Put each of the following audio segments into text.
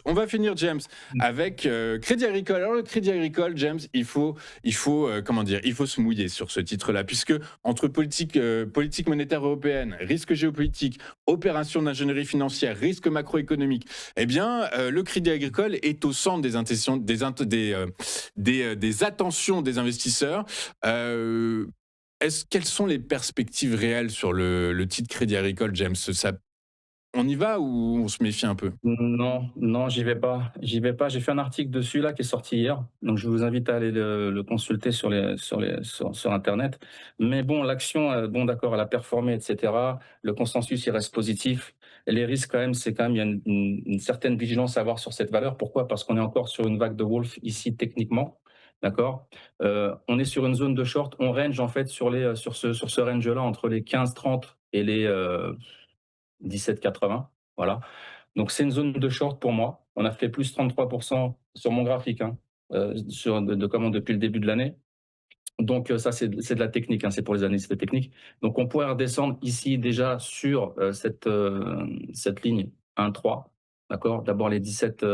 On va finir, James, avec Crédit Agricole. Alors le Crédit Agricole, James, comment dire, il faut se mouiller sur ce titre-là, puisque entre politique monétaire européenne, risque géopolitique, opération d'ingénierie financière, risque macroéconomique, eh bien, le Crédit Agricole est au centre des attentions des investisseurs. Euh, Quelles sont les perspectives réelles sur le titre Crédit Agricole, James? On y va ou on se méfie un peu? Non, non, j'y vais pas. J'y vais pas. J'ai fait un article dessus là qui est sorti hier, donc je vous invite à aller le consulter sur internet. Mais bon, l'action, bon d'accord, elle a performé, et cetera. Le consensus, il reste positif. Et les risques quand même, c'est quand même il y a une certaine vigilance à avoir sur cette valeur. Pourquoi? Parce qu'on est encore sur une vague de Wolf ici techniquement, d'accord? On est sur une zone de short, on range en fait sur ce range-là entre les 15,30 et les, 17,80, voilà. Donc c'est une zone de short pour moi. On a fait plus 33% sur mon graphique, hein, de commande depuis le début de l'année. Donc ça, c'est de la technique, hein, c'est pour les analystes techniques. Donc on pourrait redescendre ici déjà sur cette ligne 1,3, d'accord. D'abord les 17,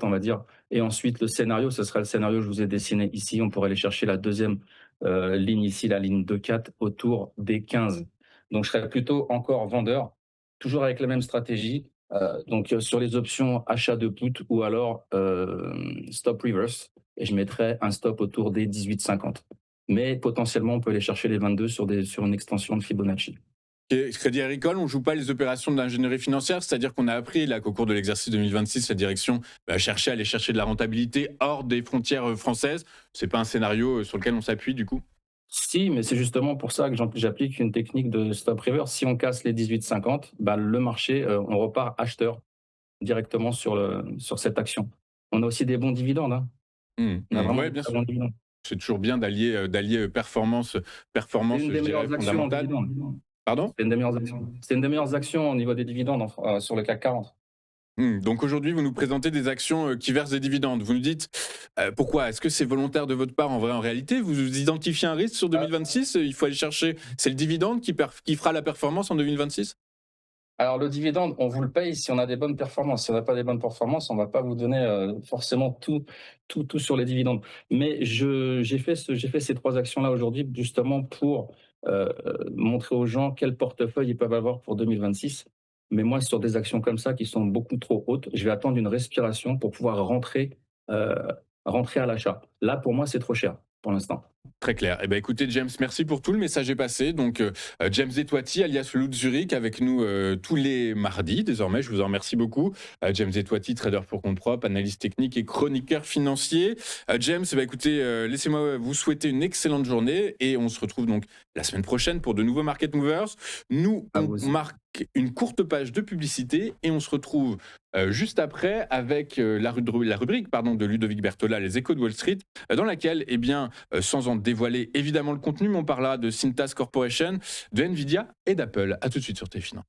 on va dire. Et ensuite, le scénario, ce serait le scénario que je vous ai dessiné ici. On pourrait aller chercher la deuxième ligne ici, la ligne 2,4, autour des 15. Donc je serais plutôt encore vendeur, toujours avec la même stratégie. Donc sur les options achat de put ou alors stop reverse, et je mettrais un stop autour des 18,50. Mais potentiellement, on peut aller chercher les 22 sur une extension de Fibonacci. Et Crédit Agricole, on ne joue pas les opérations de l'ingénierie financière, c'est-à-dire qu'on a appris là qu'au cours de l'exercice 2026, la direction cherchait à aller chercher de la rentabilité hors des frontières françaises. C'est pas un scénario sur lequel on s'appuie du coup? Si, mais c'est justement pour ça que j'applique une technique de stop reverse. Si on casse les 18,50, bah, le marché, on repart acheteur directement sur cette action. On a aussi des bons dividendes, hein. On a vraiment Ouais, des bien très sûr. bons dividendes. C'est toujours bien d'allier C'est performance, une je des dirais, meilleures actions en fondamentale. dividendes. Pardon? C'est une des meilleures actions. C'est une des meilleures actions au niveau des dividendes sur le CAC 40. Donc aujourd'hui, vous nous présentez des actions qui versent des dividendes. Vous nous dites pourquoi? Est-ce que c'est volontaire de votre part en vrai, en réalité? Vous identifiez un risque sur 2026? Il faut aller chercher. C'est le dividende qui fera la performance en 2026? Alors le dividende, on vous le paye si on a des bonnes performances. Si on n'a pas des bonnes performances, on ne va pas vous donner forcément tout sur les dividendes. Mais j'ai fait ces trois actions-là aujourd'hui justement pour montrer aux gens quel portefeuille ils peuvent avoir pour 2026. Mais moi, sur des actions comme ça qui sont beaucoup trop hautes, je vais attendre une respiration pour pouvoir euh, rentrer à l'achat. Là, pour moi, c'est trop cher pour l'instant. Très clair. Eh ben, écoutez, James, merci pour tout. Le message est passé. Donc, James Etouati, alias le Loup de Zurich, avec nous tous les mardis. Désormais, je vous en remercie beaucoup. James Etouati, trader pour compte propre, analyste technique et chroniqueur financier. James, eh ben, écoutez, laissez-moi vous souhaiter une excellente journée et on se retrouve donc la semaine prochaine pour de nouveaux Market Movers. Nous, À on vous aussi. marque une courte page de publicité et on se retrouve juste après avec la rubrique de Ludovic Bertola, Les Échos de Wall Street, dans laquelle, eh bien, sans en dévoiler évidemment le contenu, mais on parlera de Cintas Corporation, de Nvidia et d'Apple. À tout de suite sur TF1.